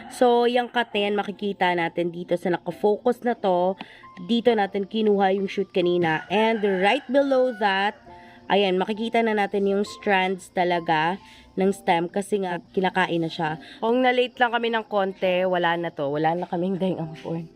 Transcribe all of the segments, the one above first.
So, yung katen, makikita natin dito sa nakafocus na to. Dito natin kinuha yung shoot kanina. And right below that, ayan, makikita na natin yung strands talaga ng stem kasi nga kinakain na siya. Kung na-late lang kami ng konti, wala na to. Wala na kaming daeng ampon.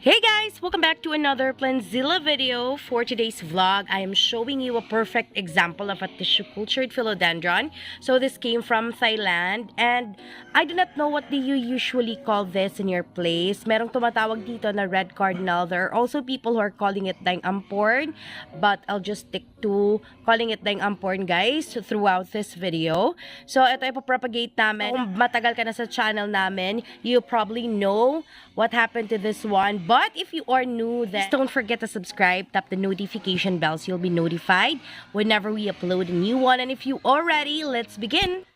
Hey guys! Welcome back to another PLANTZILLA video. For today's vlog, I am showing you a perfect example of a tissue cultured philodendron. So this came from Thailand and I do not know what do you usually call this in your place. Merong tumatawag dito na red cardinal. There are also people who are calling it daeng amporn, but I'll just stick to calling it daeng amporn guys throughout this video. So ito ipapropagate namin. Kung matagal ka na sa channel namin, you probably know what happened to this one. But if you are new, then don't forget to subscribe, tap the notification bell so you'll be notified whenever we upload a new one. And if you are ready, let's begin.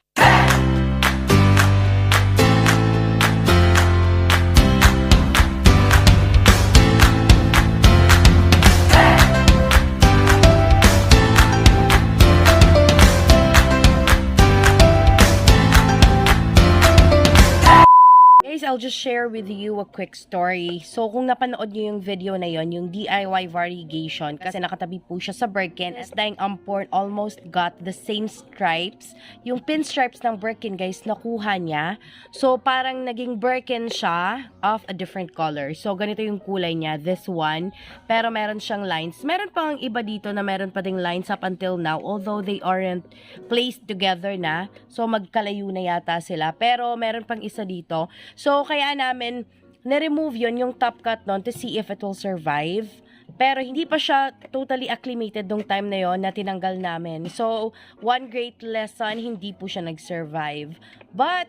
I'll just share with you a quick story. So, kung napanood nyo yung video na yon, yung DIY variegation, kasi nakatabi po siya sa Birkin, as daeng amporn almost got the same stripes. Yung pinstripes ng Birkin, guys, nakuha niya. So, parang naging Birkin siya of a different color. So, ganito yung kulay niya, this one. Pero meron siyang lines. Meron pang iba dito na meron pa ding lines up until now, although they aren't placed together na. So, magkalayo na yata sila. Pero, meron pang isa dito. So, kaya namin na-remove yon yung top cut nun to see if it will survive. Pero hindi pa siya totally acclimated nung time na yon na tinanggal namin. So, one great lesson, hindi po siya nag-survive. But,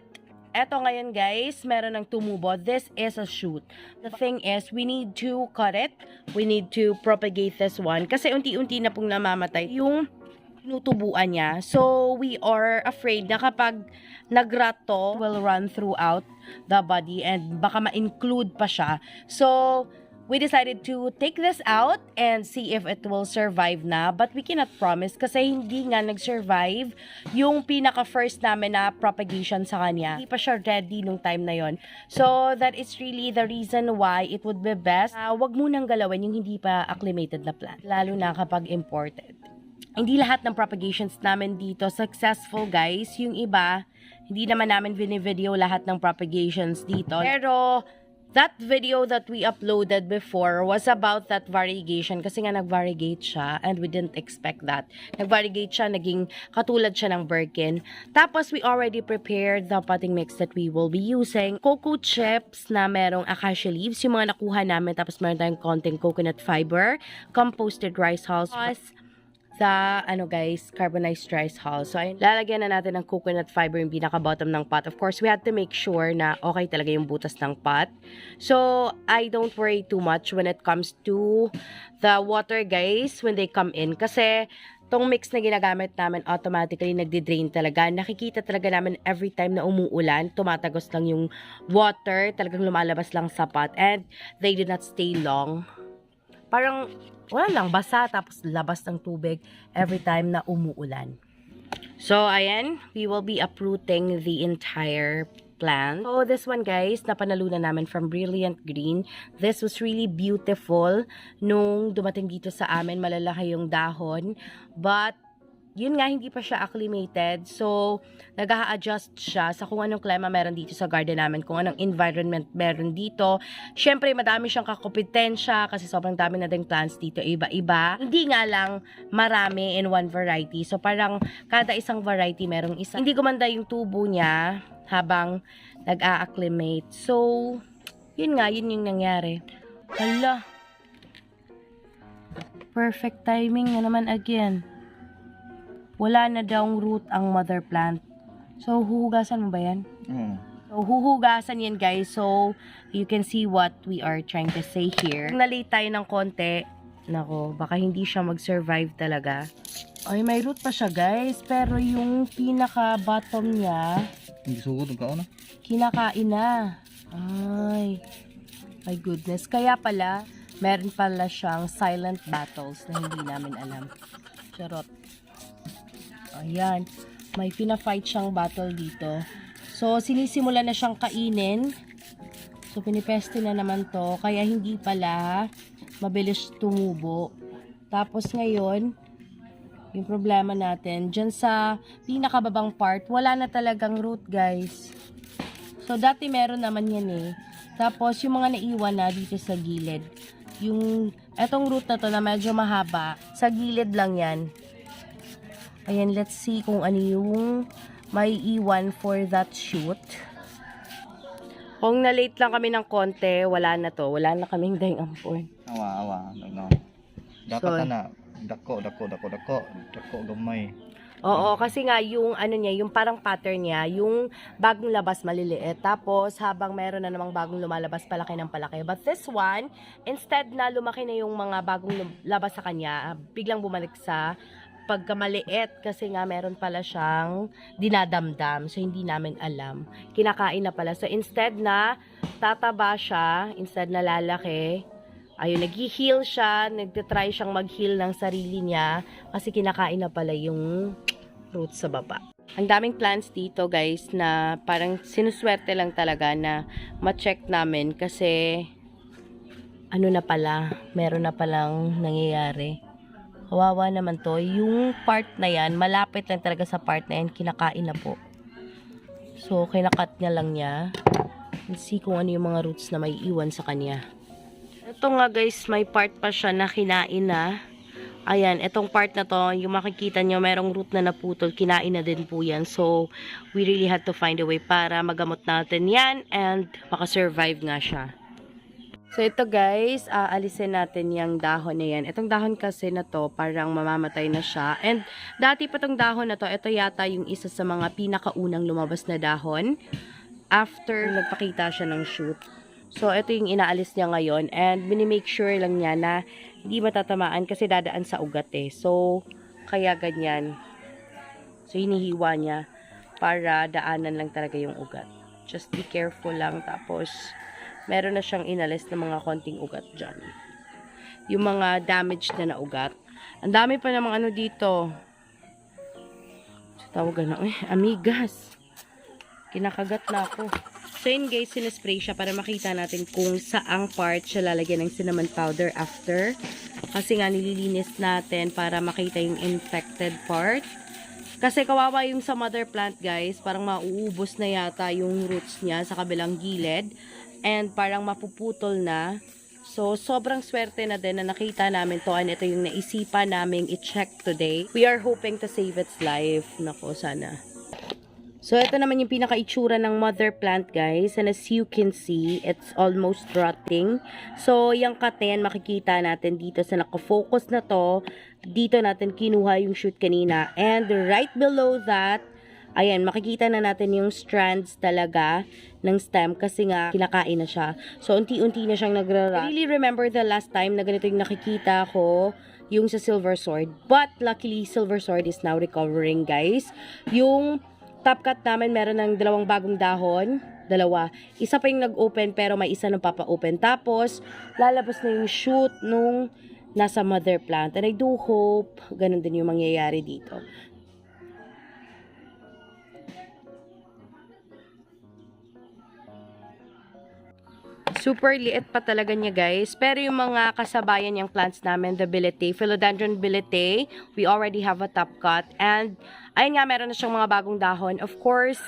eto ngayon guys, meron ng tumubo. This is a shoot. The thing is, we need to cut it. We need to propagate this one. Kasi unti-unti na pong namamatay yung tinutubuan niya. So, we are afraid na kapag nag-rot to, will run throughout the body and baka ma-include pa siya. So, we decided to take this out and see if it will survive na. But we cannot promise kasi hindi nga nag-survive yung pinaka-first namin na propagation sa kanya. Hindi pa siya ready nung time na yon. So, that is really the reason why it would be best. Wag munang galawin yung hindi pa acclimated na plant. Lalo na kapag imported. Hindi lahat ng propagations namin dito successful guys. Yung iba, hindi naman namin video lahat ng propagations dito. Pero, that video that we uploaded before was about that variegation kasi nga nag-variegate siya and we didn't expect that. Nag-variegate siya, naging katulad siya ng Birkin. Tapos, we already prepared the potting mix that we will be using. Cocoa chips na merong acacia leaves, yung mga nakuha namin. Tapos, meron tayong konting coconut fiber, composted rice hulls, the, guys, carbonized rice hull. So, ayun, lalagyan na natin ng coconut fiber yung pinaka-bottom ng pot. Of course, we had to make sure na okay talaga yung butas ng pot. So, I don't worry too much when it comes to the water, guys, when they come in. Kasi, tong mix na ginagamit namin, automatically nagdi-drain talaga. Nakikita talaga namin every time na umuulan, tumatagos lang yung water, talagang lumalabas lang sa pot. And, they did not stay long. Parang, wala lang, basa tapos labas ng tubig every time na umuulan. So, ayan, we will be uprooting the entire plant. So, this one guys, napanalunan namin from Brilliant Green. This was really beautiful nung dumating dito sa amin. Malalaki yung dahon. But, yun nga, hindi pa siya acclimated. So, nag-a-adjust siya sa kung anong klima meron dito sa garden namin, kung anong environment meron dito. Siyempre, madami siyang kakompetensya kasi sobrang dami na ding plants dito, iba-iba. Hindi nga lang marami in one variety. So, parang kada isang variety merong isa. Hindi gumanda yung tubo niya habang nag-a-acclimate. So, yun nga, yun yung nangyari. Hala. Perfect timing na naman again. wala na daw root ang mother plant. So, huhugasan mo ba yan? So, huhugasan yan guys. So, you can see what we are trying to say here. Kung na-late tayo ng konti, nako, baka hindi siya mag-survive talaga. Ay, may root pa siya guys. Pero yung pinaka-bottom niya, hindi sugod ang kauna. Kinakain na. Ay, my goodness. Kaya pala, meron pala siyang silent battles na hindi namin alam. Charot. Ayan. May pina-fight siyang battle dito. So, sinisimula na siyang kainin. So, pinipeste na naman to. Kaya hindi pala mabilis tumubo. Tapos ngayon, yung problema natin, dyan sa pinakababang part, wala na talagang root, guys. So, dati meron naman yan eh. Tapos, yung mga naiwan na dito sa gilid. Yung, etong root na to na medyo mahaba, sa gilid lang yan. Ayan, let's see kung ano yung may iwan for that shoot. Kung na-late lang kami ng konti, wala na to. Wala na kaming daeng ampon. Awa. No. Dapat na. Dako, gamay. Oo, kasi nga yung ano niya, yung parang pattern niya, yung bagong labas maliliit. Tapos habang meron na namang bagong lumalabas, palaki ng palaki. But this one, instead na lumaki na yung mga bagong labas sa kanya, biglang bumalik sa pagkamaliit kasi nga meron pala siyang dinadamdam. So, hindi namin alam. Kinakain na pala. So, instead na tataba siya, instead na lalaki, ayun, nag-heal siya, nagtitry siyang mag-heal ng sarili niya kasi kinakain na pala yung roots sa baba. Ang daming plants dito, guys, na parang sinuswerte lang talaga na ma-check namin kasi ano na pala, meron na palang nangyayari. Kawawa naman to. Yung part na yan, malapit lang talaga sa part na yan, kinakain na po. So, kinakat niya lang niya. Let's see kung ano yung mga roots na may iwan sa kanya. Ito nga guys, may part pa siya na kinain na. Ayan, itong part na to, yung makikita nyo, merong root na naputol, kinain na din po yan. So, we really had to find a way para magamot natin yan and makasurvive nga siya. So, ito guys, alisin natin yung dahon na yan. Itong dahon kasi na to, parang mamamatay na siya. And, dati pa tong dahon na to, ito yata yung isa sa mga pinakaunang lumabas na dahon. After nagpakita siya ng shoot. So, ito yung inaalis niya ngayon. And, minimake sure lang niya na hindi matatamaan kasi dadaan sa ugat eh. So, kaya ganyan. So, hinihiwa niya para daanan lang talaga yung ugat. Just be careful lang. Tapos, meron na siyang inalis na mga konting ugat dyan. Yung mga damaged na ugat. Ang dami pa namang ano dito. Tawagan na, amigas. Kinakagat na ako. So yun guys, sinaspray siya para makita natin kung saang part siya lalagyan ng cinnamon powder after. Kasi nga nililinis natin para makita yung infected part. Kasi kawawa yung sa mother plant guys, parang mauubos na yata yung roots niya sa kabilang gilid. And parang mapuputol na. So, sobrang swerte na din na nakita namin to. And ito yung naisipan namin i-check today. We are hoping to save its life. Nako, sana. So, ito naman yung pinaka-itsura ng mother plant, guys. And as you can see, it's almost rotting. So, yung katen, makikita natin dito sa nakafocus na to. Dito natin kinuha yung shoot kanina. And right below that, ayan, makikita na natin yung strands talaga ng stem kasi nga kinakain na siya. So, unti-unti na siyang nagrara. I really remember the last time na ganito yung nakikita ko, yung sa silver sword. But, luckily, silver sword is now recovering, guys. Yung top cut namin, meron ng dalawang bagong dahon. Dalawa. Isa pa yung nag-open, pero may isa nang papa-open. Tapos, lalabas na yung shoot nung nasa mother plant. And I do hope, ganun din yung mangyayari dito. Super liit pa talaga niya guys. Pero yung mga kasabayan yung plants namin, the bilete, Philodendron bilete, we already have a top cut. And ayun nga, meron na siyang mga bagong dahon. Of course,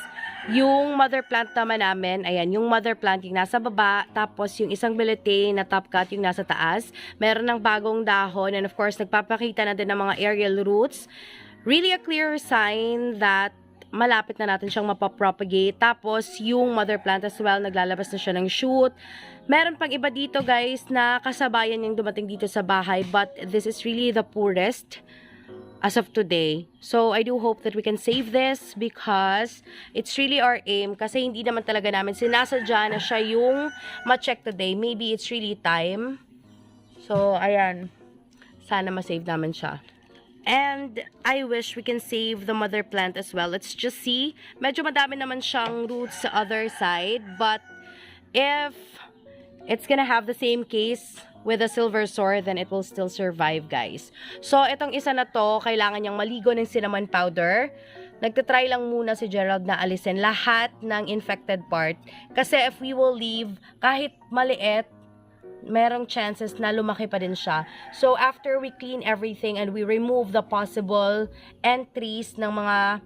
yung mother plant naman namin, ayan, yung mother plant yung nasa baba, tapos yung isang bilete na top cut yung nasa taas. Meron ng bagong dahon and of course, nagpapakita na din ng mga aerial roots. Really a clear sign that malapit na natin siyang mapapropagate. Tapos, yung mother plant as well, naglalabas na siya ng shoot. Meron pang iba dito, guys, na kasabayan yung dumating dito sa bahay. But, this is really the poorest. as of today. So, I do hope that we can save this because it's really our aim. Kasi hindi naman talaga namin sinasadya na siya yung ma-check today. Maybe it's really time. So, ayan. Sana ma-save namin siya. And I wish we can save the mother plant as well. Let's just see. Medyo madami naman siyang roots sa other side. But if it's gonna have the same case with a silver sword, then it will still survive, guys. So, itong isa na to, kailangan niyang maligo ng cinnamon powder. Nagtatry lang muna si Gerald na alisin lahat ng infected part. Kasi if we will leave, kahit maliit, merong chances na lumaki pa din siya. So, after we clean everything and we remove the possible entries ng mga,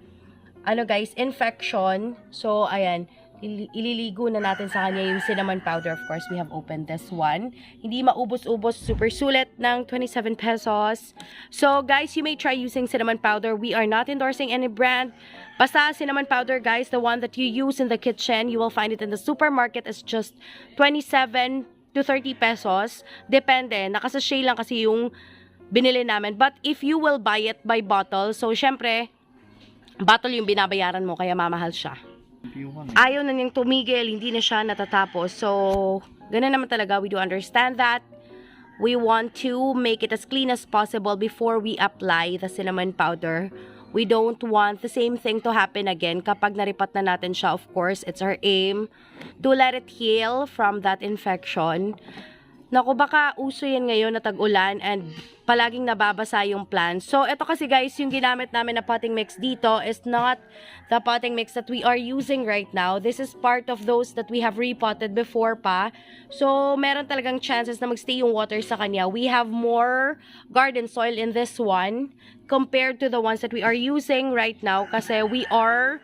infection. So, ayan. Ililigo na natin sa kanya yung cinnamon powder. Of course, we have opened this one. Hindi maubos-ubos. Super sulit ng 27 pesos. So, guys, you may try using cinnamon powder. We are not endorsing any brand. Basta cinnamon powder, guys, the one that you use in the kitchen, you will find it in the supermarket as just 27 to 30 pesos. Depende. Nakasashay lang kasi yung binili namin. But if you will buy it by bottle, so, syempre, bottle yung binabayaran mo, kaya mamahal siya. Ayaw na niyang tumigil, hindi na siya natatapos. So, ganun naman talaga. We do understand that. We want to make it as clean as possible before we apply the cinnamon powder. We don't want the same thing to happen again. Kapag naripat na natin siya, of course, it's our aim to let it heal from that infection. Naku, baka uso yan ngayon na tag-ulan and palaging nababasa yung plants. So, ito kasi guys, yung ginamit namin na potting mix dito is not the potting mix that we are using right now. This is part of those that we have repotted before pa. So, meron talagang chances na magstay yung water sa kanya. We have more garden soil in this one compared to the ones that we are using right now kasi we are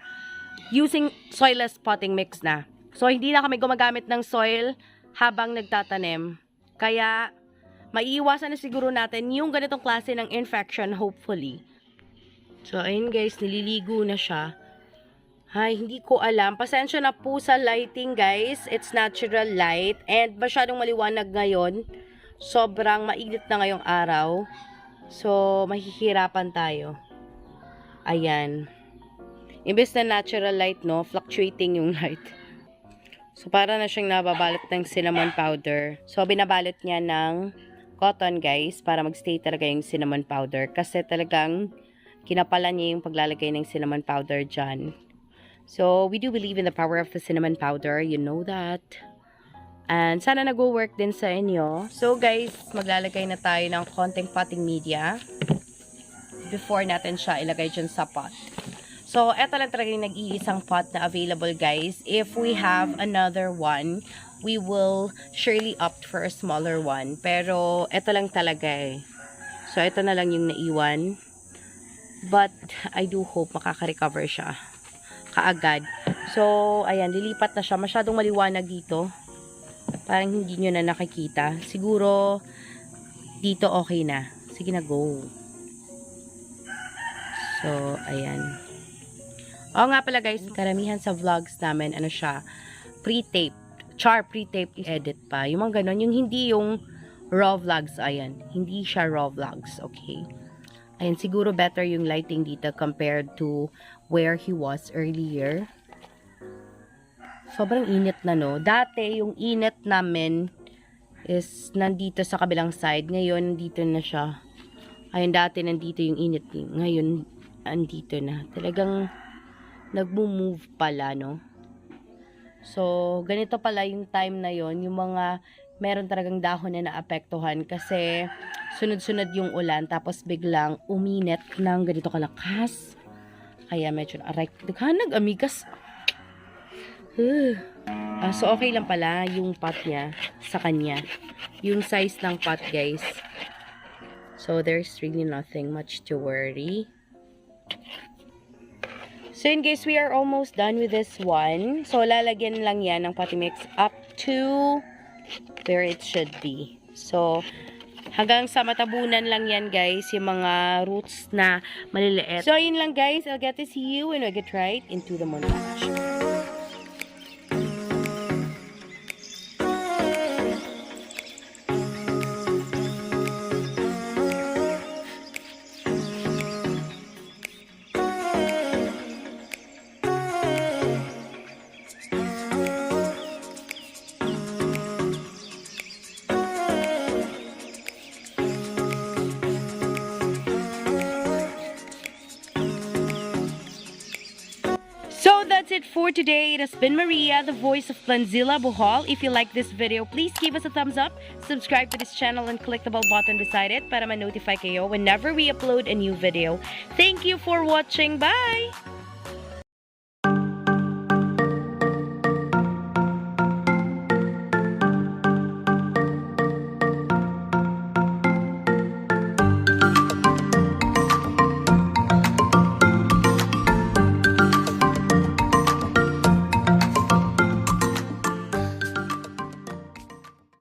using soilless potting mix na. So, hindi na kami gumagamit ng soil habang nagtatanim. Kaya, maiiwasan na siguro natin yung ganitong klase ng infection, hopefully. So, ayun guys, nililigo na siya. Ay, hindi ko alam. Pasensya na po sa lighting, guys. It's natural light. And masyadong maliwanag ngayon. Sobrang mainit na ngayong araw. So, mahihirapan tayo. Ayan. Imbes na natural light, no? Fluctuating yung light. So, para na siyang nababalot ng cinnamon powder. So, binabalot niya ng cotton, guys, para magstay talaga yung cinnamon powder. Kasi talagang kinapalan niya yung paglalagay ng cinnamon powder dyan. So, we do believe in the power of the cinnamon powder. You know that. And sana nag-work din sa inyo. So, guys, maglalagay na tayo ng konting potting media before natin siya ilagay dyan sa pot. So, eto lang talaga yung nag-iisang pot na available, guys. If we have another one, we will surely opt for a smaller one. Pero, eto lang talaga eh. So, eto na lang yung naiwan. But, I do hope makaka-recover siya kaagad. So, ayan, lilipat na siya. Masyadong maliwanag dito. Parang hindi nyo na nakikita. Siguro, dito okay na. Sige na, go. So, ayan. Oo nga pala guys, karamihan sa vlogs namin, ano siya, pre-taped. Pre-taped edit pa. Yung mga ganon, yung hindi yung raw vlogs, ayan. Hindi siya raw vlogs, okay. Ayan, siguro better yung lighting dito compared to where he was earlier. Sobrang init na, no? Dati, yung init namin is nandito sa kabilang side. Ngayon, nandito na siya. Ayun, dati nandito yung init. Ngayon, andito na. Talagang nagmo-move pala, no? So, ganito pala yung time na yon, yung mga meron talagang dahon na naapektuhan kasi sunod-sunod yung ulan tapos biglang uminit ng ganito kalakas. Kaya medyo aray, nag-amigas. So, okay lang pala yung pot niya sa kanya. Yung size ng pot, guys. So, there's really nothing much to worry. So, in case we are almost done with this one. So, lalagyan lang yan ng potting mix up to where it should be. So, hanggang sa matabunan lang yan, guys, yung mga roots na maliliit. So, yun lang, guys. I'll get to see you when we get right into the montage. that's it for today. It has been Maria, the voice of PLANTZILLA BHL. If you like this video, please give us a thumbs up, subscribe to this channel, and click the bell button beside it para ma-notify kayo whenever we upload a new video. Thank you for watching. Bye!